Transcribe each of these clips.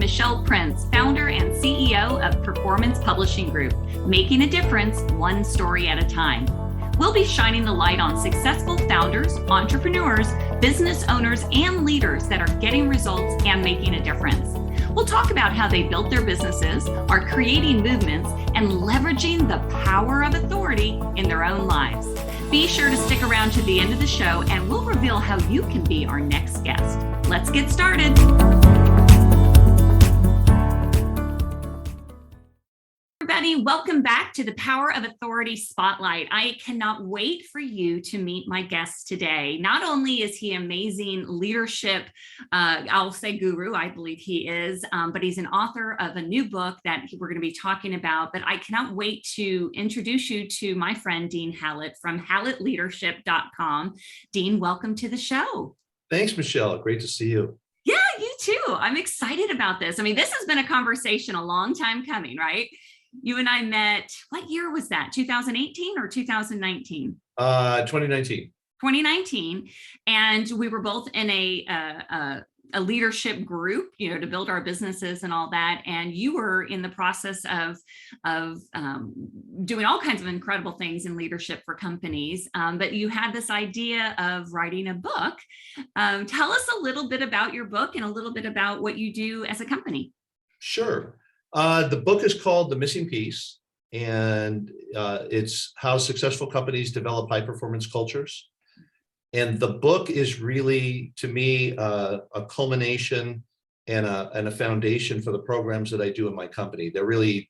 Michelle Prince, founder and CEO of Performance Publishing Group, making a difference one story at a time. We'll be shining the light on successful founders, entrepreneurs, business owners, and leaders that are getting results and making a difference. We'll talk about how they built their businesses, are creating movements, and leveraging the power of authority in their own lives. Be sure to stick around to the end of the show and we'll reveal how you can be our next guest. Let's get started. Everybody, welcome back to the Power of Authority Spotlight. I cannot wait for you to meet my guest today. Not only is he amazing leadership, I'll say guru, I believe he is, but he's an author of a new book that we're going to be talking about. But I cannot wait to introduce you to my friend, Dean Hallett from hallettleadership.com. Dean, welcome to the show. Thanks, Michelle. Great to see you. Yeah, you too. I'm excited about this. I mean, this has been a conversation a long time coming, right? You and I met, what year was that? 2018 or 2019? 2019. 2019. And we were both in a leadership group, to build our businesses and all that. And you were in the process of doing all kinds of incredible things in leadership for companies. But you had this idea of writing a book. Tell us a little bit about your book and a little bit about what you do as a company. Sure. The book is called The Missing Piece, and it's how successful companies develop high-performance cultures. And the book is really, to me, a culmination and a foundation for the programs that I do in my company. They're really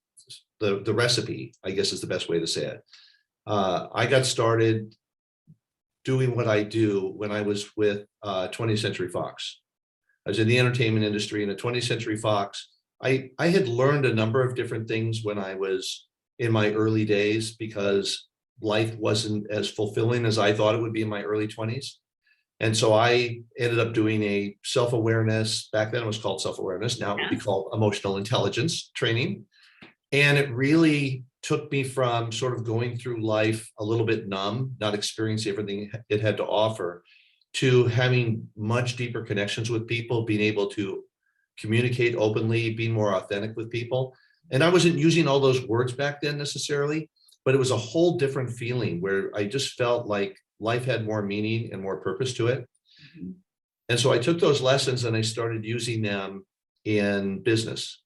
the recipe, I guess is the best way to say it. I got started doing what I do when I was with 20th Century Fox. I was in the entertainment industry, and at 20th Century Fox, I had learned a number of different things when I was in my early days because life wasn't as fulfilling as I thought it would be in my early 20s. And so I ended up doing a self-awareness, back then it was called self-awareness, now it would be called emotional intelligence training. And it really took me from sort of going through life a little bit numb, not experiencing everything it had to offer, to having much deeper connections with people, being able to communicate openly, be more authentic with people. And I wasn't using all those words back then necessarily, but it was a whole different feeling where I just felt like life had more meaning and more purpose to it. Mm-hmm. And so I took those lessons and I started using them in business.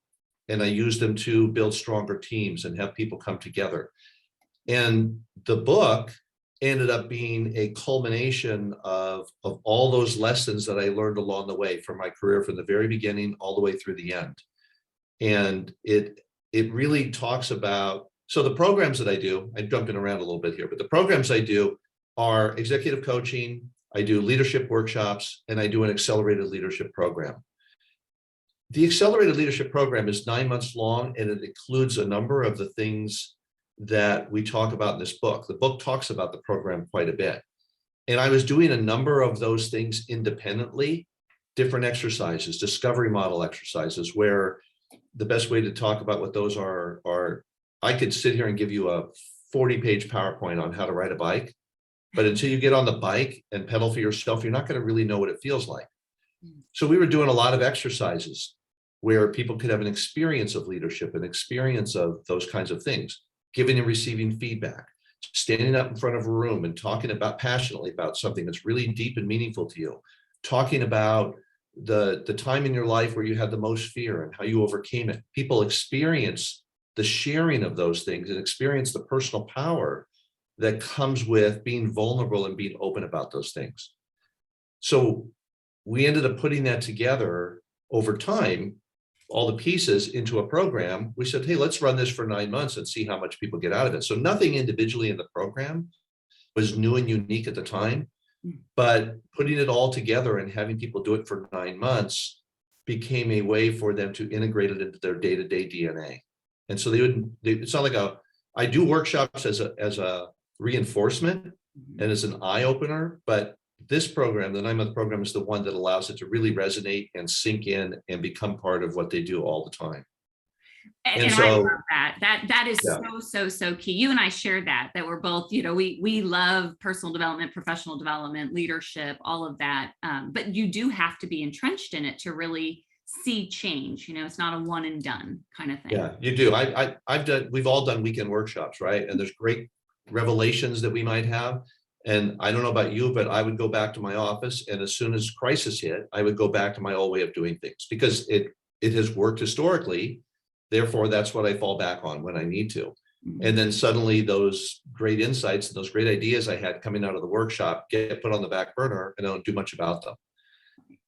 And I used them to build stronger teams and have people come together. And the book ended up being a culmination of all those lessons that I learned along the way from my career, from the very beginning all the way through the end. And it really talks about, so the programs that I do, I'm jumping around a little bit here, but the programs I do are executive coaching, I do leadership workshops, and I do an accelerated leadership program. The accelerated leadership program is 9 months long, and it includes a number of the things that we talk about in this book. The book talks about the program quite a bit. And I was doing a number of those things independently, different exercises, discovery model exercises, where the best way to talk about what those are I could sit here and give you a 40-page PowerPoint on how to ride a bike, but until you get on the bike and pedal for yourself, you're not going to really know what it feels like. So we were doing a lot of exercises where people could have an experience of leadership, an experience of those kinds of things. Giving and receiving feedback, standing up in front of a room and talking about passionately about something that's really deep and meaningful to you, talking about the time in your life where you had the most fear and how you overcame it. People experience the sharing of those things and experience the personal power that comes with being vulnerable and being open about those things. So we ended up putting that together over time, all the pieces into a program. We said, hey, let's run this for 9 months and see how much people get out of it. So nothing individually in the program was new and unique at the time, but putting it all together and having people do it for 9 months became a way for them to integrate it into their day-to-day DNA. And so it's not like I do workshops as a reinforcement and as an eye opener, but this program, the 9-month program, is the one that allows it to really resonate and sink in and become part of what they do all the time. And so, I love that. That is so key. You and I shared that we're both, we love personal development, professional development, leadership, all of that. But you do have to be entrenched in it to really see change. It's not a one and done kind of thing. Yeah, you do. We've all done weekend workshops, right? And there's great revelations that we might have. And I don't know about you, but I would go back to my office, and as soon as crisis hit, I would go back to my old way of doing things because it has worked historically. Therefore, that's what I fall back on when I need to. And then suddenly those great insights and those great ideas I had coming out of the workshop get put on the back burner, and I don't do much about them.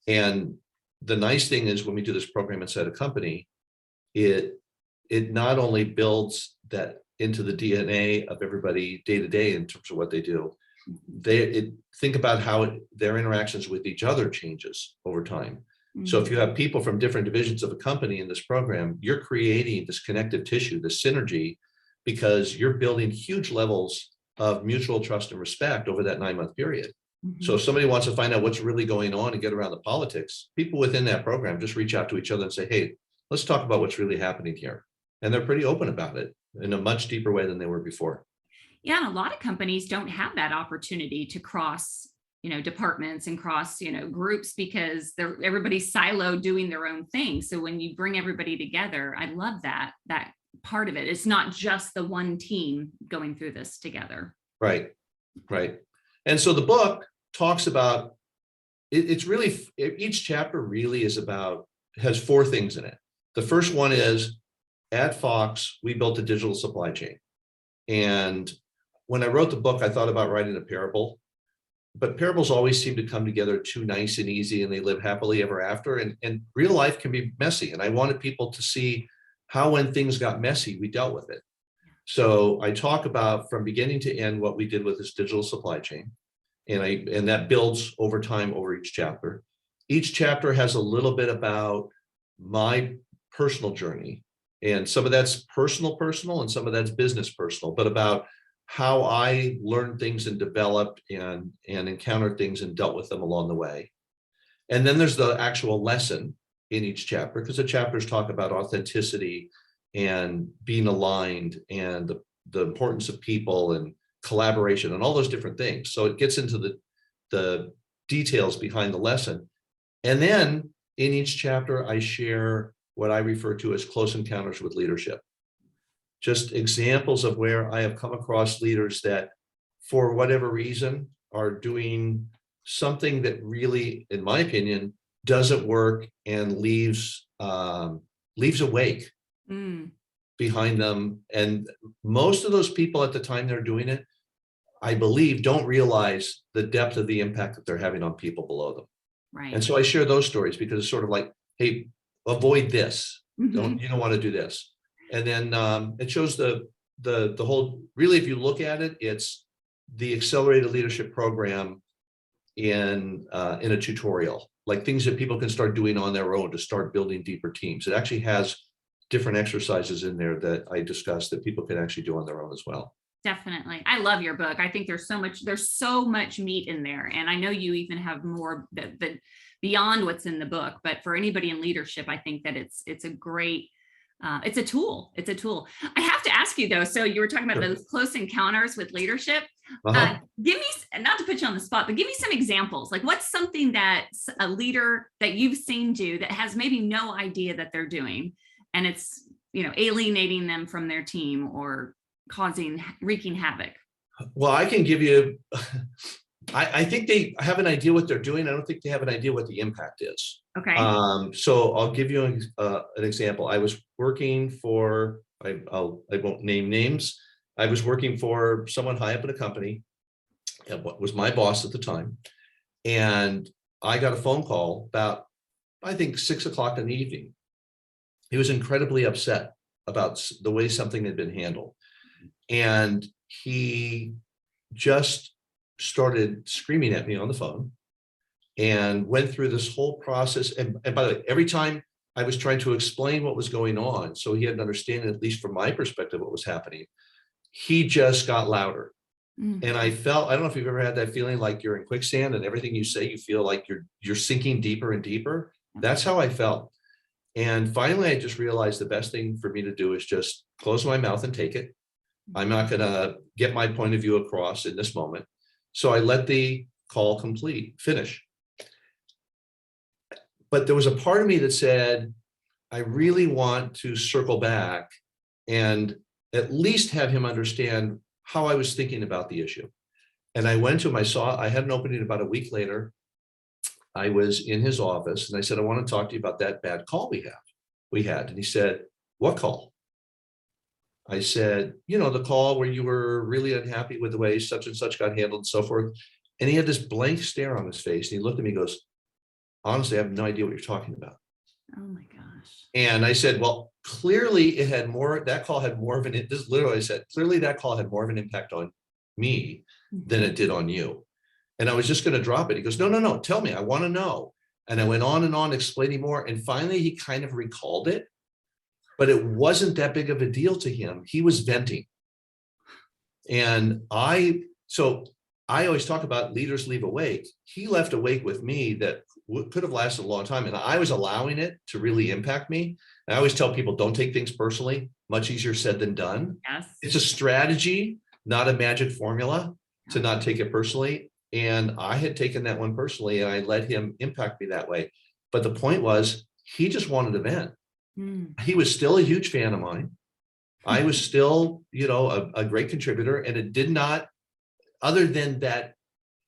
And the nice thing is when we do this program inside a company, it not only builds that into the DNA of everybody day to day in terms of what they do, think about how their interactions with each other changes over time. So if you have people from different divisions of a company in this program, you're creating this connective tissue, this synergy, because you're building huge levels of mutual trust and respect over that 9-month period. So if somebody wants to find out what's really going on and get around the politics, people within that program just reach out to each other and say, hey, let's talk about what's really happening here. And they're pretty open about it in a much deeper way than they were before. Yeah, and a lot of companies don't have that opportunity to cross, departments and cross, groups, because everybody's siloed doing their own thing. So when you bring everybody together, I love that part of it. It's not just the one team going through this together. Right. And so the book talks about it's really, each chapter really has 4 things in it. The first one is, at Fox, we built a digital supply chain. And when I wrote the book, I thought about writing a parable, but parables always seem to come together too nice and easy, and they live happily ever after. And real life can be messy. And I wanted people to see how, when things got messy, we dealt with it. So I talk about from beginning to end what we did with this digital supply chain. And that builds over time over each chapter. Each chapter has a little bit about my personal journey. And some of that's personal, and some of that's business personal, but about how I learned things and developed and encountered things and dealt with them along the way. And then there's the actual lesson in each chapter, because the chapters talk about authenticity and being aligned and the importance of people and collaboration and all those different things. So it gets into the details behind the lesson. And then in each chapter, I share what I refer to as close encounters with leadership. Just examples of where I have come across leaders that, for whatever reason, are doing something that really, in my opinion, doesn't work and leaves a wake behind them. And most of those people at the time they're doing it, I believe, don't realize the depth of the impact that they're having on people below them. Right. And so I share those stories because it's sort of like, hey, avoid this. You don't want to do this. And then it shows the whole, really, if you look at it, it's the accelerated leadership program in a tutorial, like things that people can start doing on their own to start building deeper teams. It actually has different exercises in there that I discussed that people can actually do on their own as well. Definitely. I love your book. I think there's so much meat in there. And I know you even have more that beyond what's in the book, but for anybody in leadership, I think that it's a great, it's a tool. I have to ask you though, so you were talking about those close encounters with leadership. Give me, not to put you on the spot, but give me some examples. Like, what's something that a leader that you've seen do that has maybe no idea that they're doing, and it's, alienating them from their team or wreaking havoc? Well, I can give you, I think they have an idea what they're doing. I don't think they have an idea what the impact is. Okay. So I'll give you an example. I was working for, I won't name names. I was working for someone high up in a company, and what was my boss at the time. And I got a phone call about, I think, 6 o'clock in the evening. He was incredibly upset about the way something had been handled. And he just started screaming at me on the phone and went through this whole process. And by the way, every time I was trying to explain what was going on, so he had an understanding, at least from my perspective, what was happening, he just got louder. And I felt, I don't know if you've ever had that feeling like you're in quicksand and everything you say, you feel like you're sinking deeper and deeper. That's how I felt. And finally, I just realized the best thing for me to do is just close my mouth and take it. I'm not going to get my point of view across in this moment. So I let the call finish. but there was a part of me that said, I really want to circle back and at least have him understand how I was thinking about the issue. And I went to him, I had an opening about a week later. I was in his office and I said, I want to talk to you about that bad call we had. And he said, what call? I said, the call where you were really unhappy with the way such and such got handled and so forth. And he had this blank stare on his face. And he looked at me and goes, honestly, I have no idea what you're talking about. Oh my gosh. And I said, well, clearly that call had more of an, this literally I said, clearly that call had more of an impact on me than it did on you. And I was just going to drop it. He goes, no, tell me, I want to know. And I went on and on explaining more. And finally, he kind of recalled it, but it wasn't that big of a deal to him. He was venting. And so I always talk about leaders leave awake. He left awake with me that could have lasted a long time. And I was allowing it to really impact me. And I always tell people, don't take things personally. Much easier said than done. Yes. It's a strategy, not a magic formula to not take it personally. And I had taken that one personally and I let him impact me that way. But the point was, he just wanted to vent. He was still a huge fan of mine. I was still, a great contributor, and it did not, other than that,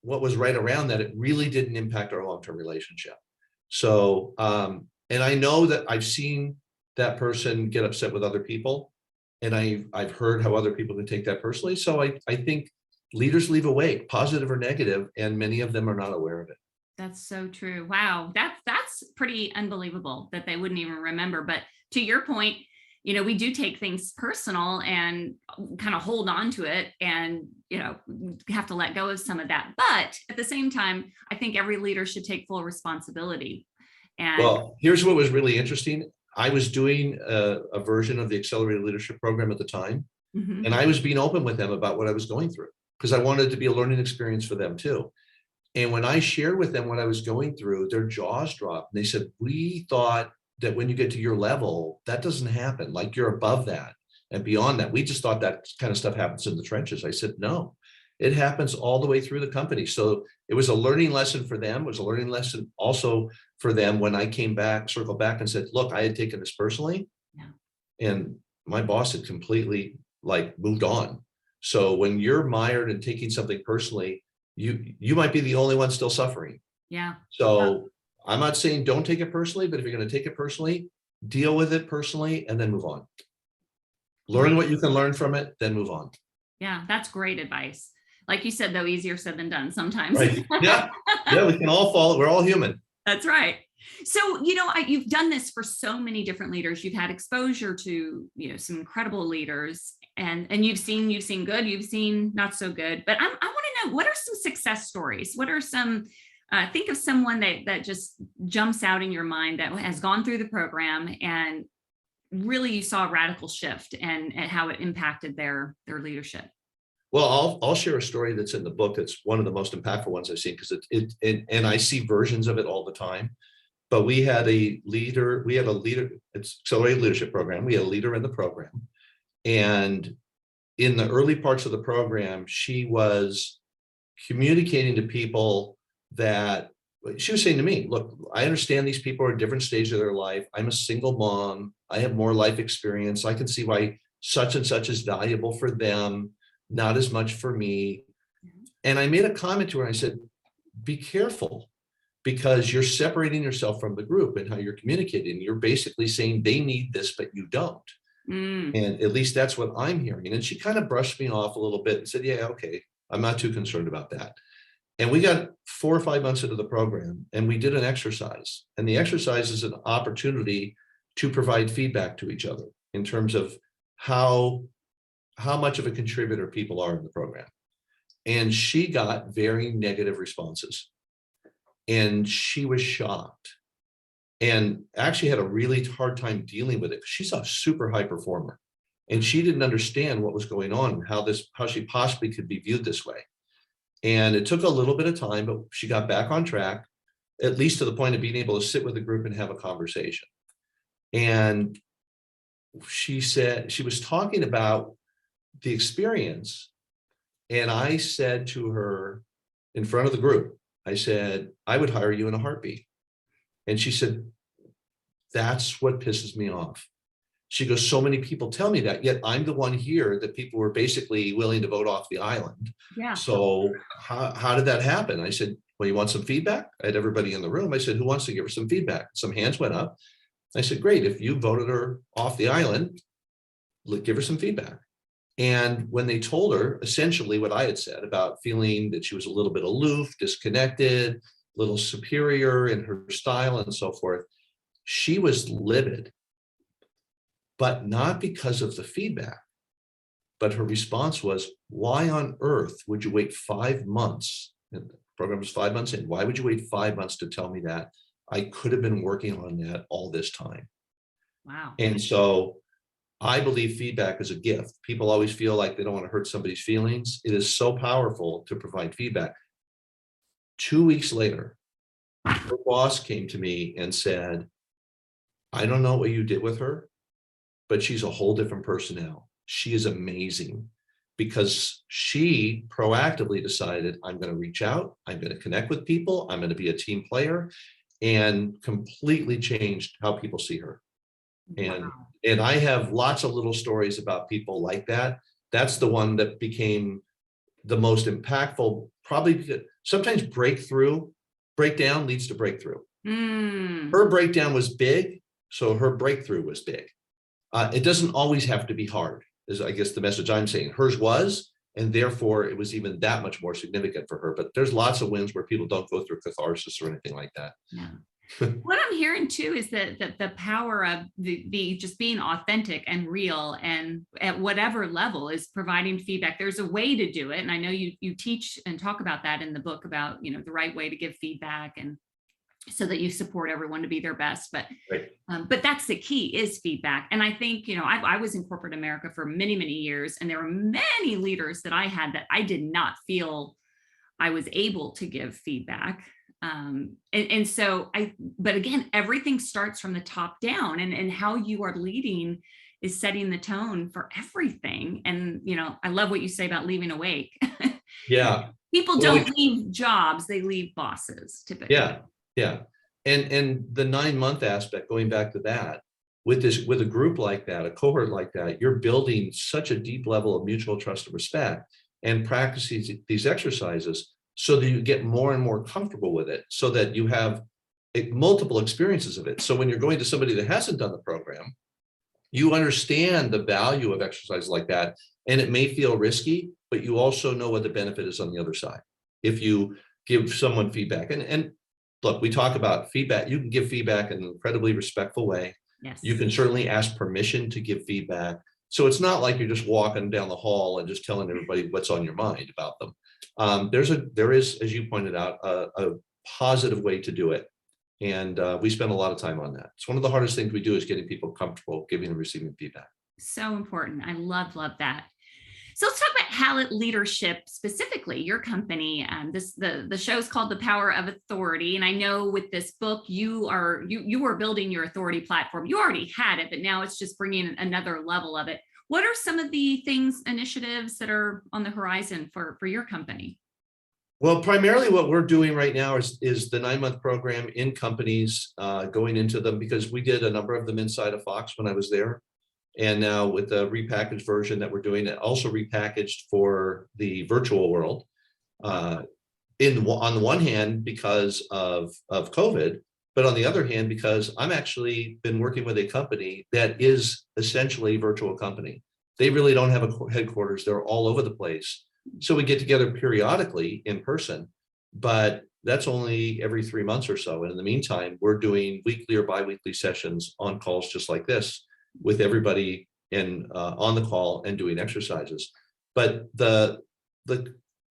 what was right around that, it really didn't impact our long-term relationship. So, and I know that I've seen that person get upset with other people, and I've heard how other people can take that personally. So I think leaders leave awake, positive or negative, and many of them are not aware of it. That's so true. Wow. That's pretty unbelievable that they wouldn't even remember. But to your point, we do take things personal and kind of hold on to it and, have to let go of some of that. But at the same time, I think every leader should take full responsibility. And well, here's what was really interesting. I was doing a version of the Accelerated Leadership Program at the time, and I was being open with them about what I was going through because I wanted it to be a learning experience for them too. And when I shared with them what I was going through, their jaws dropped. And they said, we thought that when you get to your level, that doesn't happen. Like you're above that and beyond that. We just thought that kind of stuff happens in the trenches. I said, no, it happens all the way through the company. So it was a learning lesson for them. It was a learning lesson also for them when I came back, circled back and said, look, I had taken this personally. Yeah. And my boss had completely moved on. So when you're mired in taking something personally, you might be the only one still suffering. Yeah. So I'm not saying don't take it personally, but if you're going to take it personally, deal with it personally and then move on. Learn what you can learn from it, then move on. Yeah, that's great advice. Like you said, though, easier said than done sometimes. Right. Yeah. Yeah, we can all fall. We're all human. That's right. So, you've done this for so many different leaders. You've had exposure to, some incredible leaders, and you've seen good, you've seen not so good. But I want to know, what are some success stories? What are some, think of someone that just jumps out in your mind that has gone through the program and really you saw a radical shift and how it impacted their leadership. Well, I'll share a story that's in the book. It's one of the most impactful ones I've seen because and I see versions of it all the time. But we had a leader, it's Accelerated Leadership Program. We had a leader in the program. And in the early parts of the program, she was communicating to people that she was saying to me, look, I understand these people are at different stages of their life. I'm a single mom. I have more life experience. I can see why such and such is valuable for them, not as much for me. And I made a comment to her. I said, be careful, because you're separating yourself from the group and how you're communicating. You're basically saying they need this, but you don't. And at least that's what I'm hearing. And she kind of brushed me off a little bit and said, yeah, okay, I'm not too concerned about that. And we got 4 or 5 months into the program and we did an exercise. And the exercise is an opportunity to provide feedback to each other in terms of how much of a contributor people are in the program. And she got very negative responses. And she was shocked and actually had a really hard time dealing with it. She's a super high performer and she didn't understand what was going on, how she possibly could be viewed this way. And it took a little bit of time, but she got back on track, at least to the point of being able to sit with the group and have a conversation. And she said, she was talking about the experience. And I said to her in front of the group, I said, I would hire you in a heartbeat. And she said, that's what pisses me off. She goes, so many people tell me that, yet I'm the one here that people were basically willing to vote off the island. Yeah. So how did that happen? I said, well, you want some feedback? I had everybody in the room. I said, who wants to give her some feedback? Some hands went up. I said, great. If you voted her off the island, give her some feedback. And when they told her essentially what I had said about feeling that she was a little bit aloof, disconnected, a little superior in her style and so forth, she was livid, but not because of the feedback. But her response was, why on earth would you wait 5 months? And the program was 5 months in. Why would you wait 5 months to tell me that? I could have been working on that all this time. Wow. And so I believe feedback is a gift. People always feel like they don't want to hurt somebody's feelings. It is so powerful to provide feedback. 2 weeks later, her boss came to me and said, I don't know what you did with her, but she's a whole different person now. She is amazing because she proactively decided, I'm going to reach out, I'm going to connect with people, I'm going to be a team player, and completely changed how people see her. Wow. And I have lots of little stories about people like that. That's the one that became the most impactful, probably because sometimes breakdown leads to breakthrough. Her breakdown was big, so her breakthrough was big. It doesn't always have to be hard, is I guess the message I'm saying. Hers was, and therefore it was even that much more significant for her. But there's lots of wins where people don't go through catharsis or anything like that. Yeah. What I'm hearing too is that the power of the just being authentic and real, and at whatever level is providing feedback. There's a way to do it, and I know you teach and talk about that in the book about the right way to give feedback, and so that you support everyone to be their best. But Right. But that's the key, is feedback. And I think I was in corporate America for many years, and there were many leaders that I had that I did not feel I was able to give feedback. But again, everything starts from the top down, and how you are leading is setting the tone for everything. And, I love what you say about leaving a wake. Yeah. People don't leave jobs, they leave bosses typically. Yeah. And the 9-month aspect, going back to that, with a group like that, a cohort like that, you're building such a deep level of mutual trust and respect, and practicing these exercises so that you get more and more comfortable with it, so that you have multiple experiences of it. So when you're going to somebody that hasn't done the program, you understand the value of exercises like that. And it may feel risky, but you also know what the benefit is on the other side. If you give someone feedback, and look, we talk about feedback. You can give feedback in an incredibly respectful way. Yes. You can certainly ask permission to give feedback. So it's not like you're just walking down the hall and just telling everybody what's on your mind about them. There is, as you pointed out, a positive way to do it. And we spend a lot of time on that. It's one of the hardest things we do, is getting people comfortable giving and receiving feedback. So important. I love that. So let's talk about Hallett Leadership, specifically your company. The show is called The Power of Authority, and I know with this book you are building your authority platform. You already had it, but now it's just bringing another level of it. What are some of the initiatives that are on the horizon for your company? Well, primarily what we're doing right now is the 9-month program in companies, going into them, because we did a number of them inside of Fox when I was there. And now with the repackaged version that we're doing, it also repackaged for the virtual world. On the one hand, because of COVID, but on the other hand, because I'm actually been working with a company that is essentially a virtual company. They really don't have a headquarters. They're all over the place. So we get together periodically in person, but that's only every 3 months or so. And in the meantime, we're doing weekly or bi-weekly sessions on calls just like this, with everybody on the call and doing exercises. But the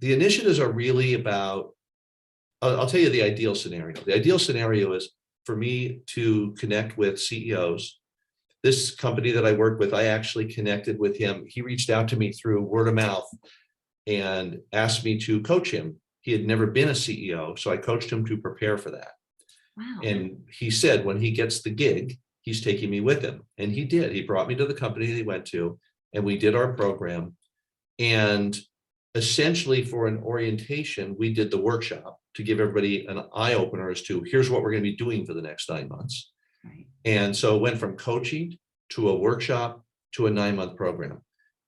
initiatives are really about, I'll tell you the ideal scenario. The ideal scenario is for me to connect with CEOs. This company that I work with, I actually connected with him. He reached out to me through word of mouth and asked me to coach him. He had never been a CEO, so I coached him to prepare for that. Wow. And he said when he gets the gig, he's taking me with him. And he did. He brought me to the company that he went to, and we did our program. And essentially for an orientation, we did the workshop to give everybody an eye opener as to here's what we're going to be doing for the next 9 months. Right. And so it went from coaching to a workshop to a 9-month program.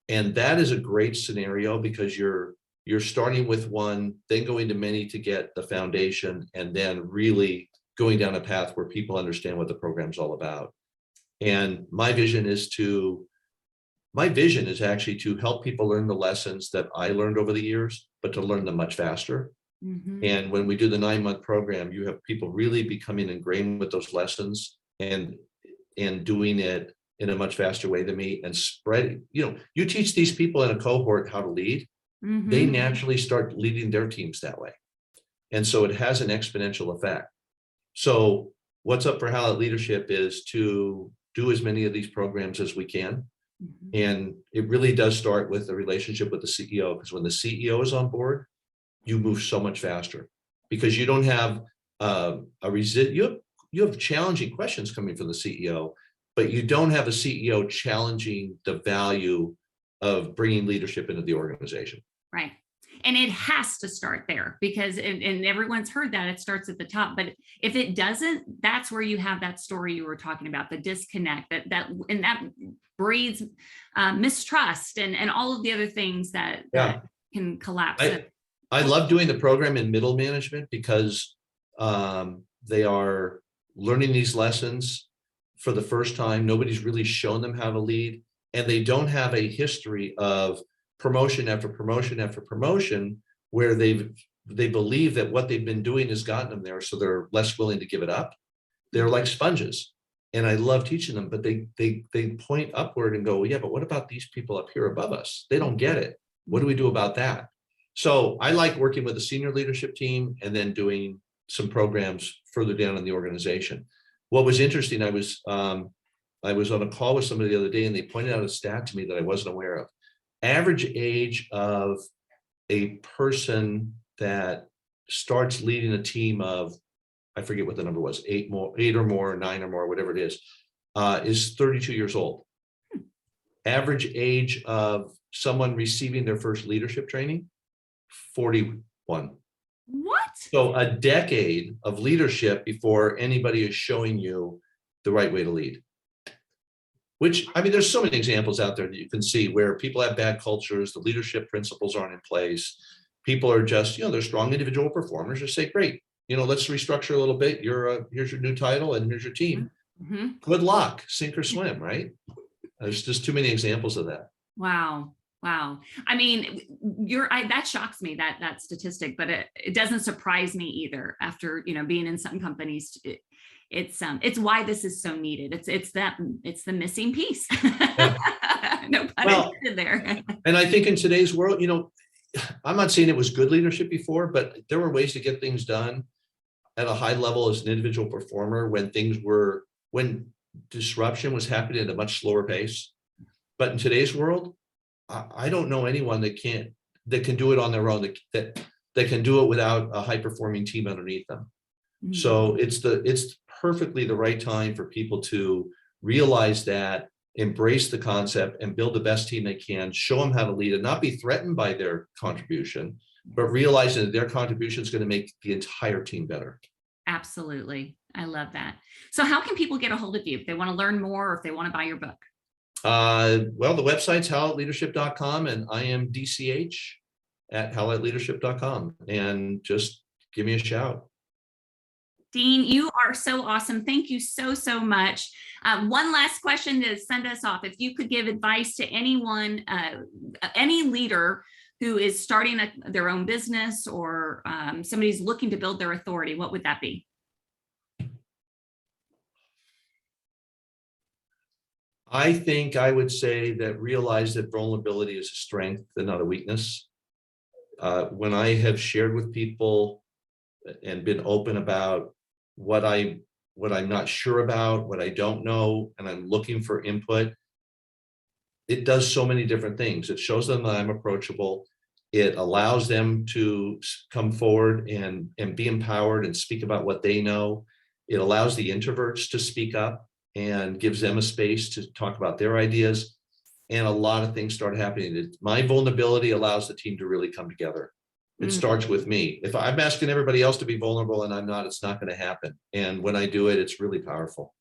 And that is a great scenario because you're starting with one, then going to many to get the foundation, and then really going down a path where people understand what the program's all about. And my vision is actually to help people learn the lessons that I learned over the years, but to learn them much faster. Mm-hmm. And when we do the 9-month program, you have people really becoming ingrained with those lessons and doing it in a much faster way than me, and spreading, you teach these people in a cohort how to lead, Mm-hmm. they naturally start leading their teams that way. And so it has an exponential effect. So what's up for Hallett Leadership is to do as many of these programs as we can. Mm-hmm. And it really does start with the relationship with the CEO, because when the CEO is on board, you move so much faster, because you don't have you have challenging questions coming from the CEO, but you don't have a CEO challenging the value of bringing leadership into the organization. Right. And it has to start there, because, and everyone's heard that it starts at the top, but if it doesn't, that's where you have that story you were talking about, the disconnect that breeds mistrust and all of the other things that can collapse it. I love doing the program in middle management because they are learning these lessons for the first time. Nobody's really shown them how to lead, and they don't have a history of promotion after promotion after promotion where they believe that what they've been doing has gotten them there, so they're less willing to give it up. They're like sponges, and I love teaching them, but they point upward and go, well, yeah, but what about these people up here above us? They don't get it. What do we do about that? So I like working with the senior leadership team and then doing some programs further down in the organization. What was interesting, I was on a call with somebody the other day, and they pointed out a stat to me that I wasn't aware of. Average age of a person that starts leading a team of, I forget what the number was, 8 or more, 9 or more, whatever it is 32 years old. Average age of someone receiving their first leadership training, 41. What? So a decade of leadership before anybody is showing you the right way to lead. Which, I mean, there's so many examples out there that you can see where people have bad cultures, the leadership principles aren't in place. People are just, they're strong individual performers. Just say, great, let's restructure a little bit. Here's your new title and here's your team. Mm-hmm. Good luck, sink or swim, right? There's just too many examples of that. Wow. I mean, that shocks me, that statistic, but it doesn't surprise me either after, being in some companies. It's why this is so needed. It's the missing piece. Yeah. No pun intended there. And I think in today's world, I'm not saying it was good leadership before, but there were ways to get things done at a high level as an individual performer when disruption was happening at a much slower pace. But in today's world, I don't know anyone that can do it on their own, that can do it without a high performing team underneath them. Mm-hmm. So it's perfectly the right time for people to realize that, embrace the concept, and build the best team they can, show them how to lead and not be threatened by their contribution, but realizing that their contribution is going to make the entire team better. Absolutely. I love that. So how can people get a hold of you if they want to learn more or if they want to buy your book? Well, the website's hallettleadership.com, and I am DCH at hallettleadership.com, and just give me a shout. Dean, you are so awesome. Thank you so much. One last question to send us off. If you could give advice to anyone, any leader who is starting their own business or somebody's looking to build their authority, what would that be? I think I would say that realize that vulnerability is a strength and not a weakness. When I have shared with people and been open about what I'm not sure about, what I don't know, and I'm looking for input, it does so many different things. It shows them that I'm approachable. It allows them to come forward and be empowered and speak about what they know. It allows the introverts to speak up and gives them a space to talk about their ideas. and a lot of things start happening. My vulnerability allows the team to really come together. It starts with me. If I'm asking everybody else to be vulnerable and I'm not, it's not going to happen. And when I do it, it's really powerful.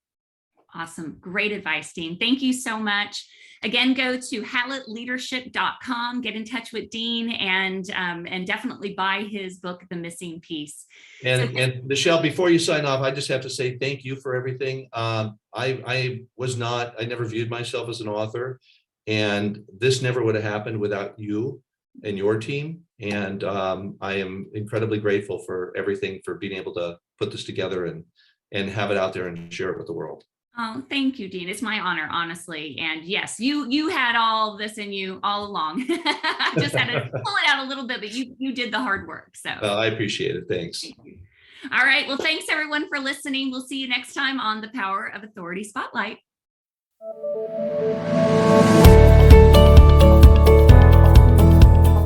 Awesome. Great advice, Dean. Thank you so much. Again, go to hallettleadership.com, get in touch with Dean, and definitely buy his book, The Missing Piece. And Michelle, before you sign off, I just have to say thank you for everything. I never viewed myself as an author, and this never would have happened without you and your team. And I am incredibly grateful for everything, for being able to put this together and have it out there and share it with the world. Oh, thank you, Dean. It's my honor, honestly. And yes, you had all this in you all along. I just had to pull it out a little bit, but you did the hard work. So I appreciate it. Thanks. Thank you. All right. Well, thanks everyone for listening. We'll see you next time on the Power of Authority Spotlight.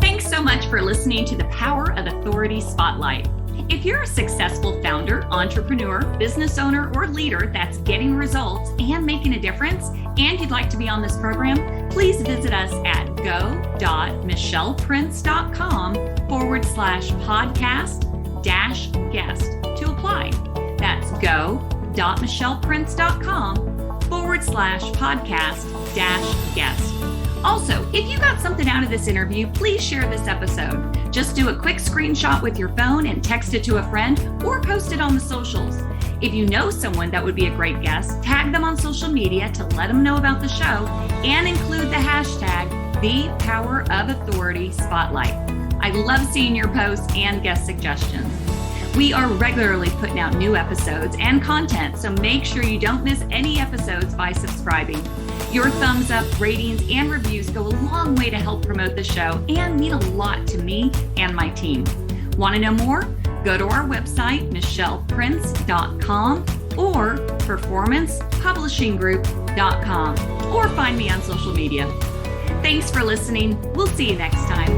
Thanks so much for listening to the Power of Authority Spotlight. If you're a successful founder, entrepreneur, business owner, or leader that's getting results and making a difference, and you'd like to be on this program, please visit us at go.michelleprince.com/podcast-guest to apply. That's go.michelleprince.com/podcast-guest. Also, if you got something out of this interview, please share this episode. Just do a quick screenshot with your phone and text it to a friend, or post it on the socials. If you know someone that would be a great guest, tag them on social media to let them know about the show, and include the hashtag #ThePowerOfAuthoritySpotlight. I love seeing your posts and guest suggestions. We are regularly putting out new episodes and content, so make sure you don't miss any episodes by subscribing. Your thumbs up, ratings, and reviews go a long way to help promote the show and mean a lot to me and my team. Want to know more? Go to our website, michelleprince.com or performancepublishinggroup.com, or find me on social media. Thanks for listening. We'll see you next time.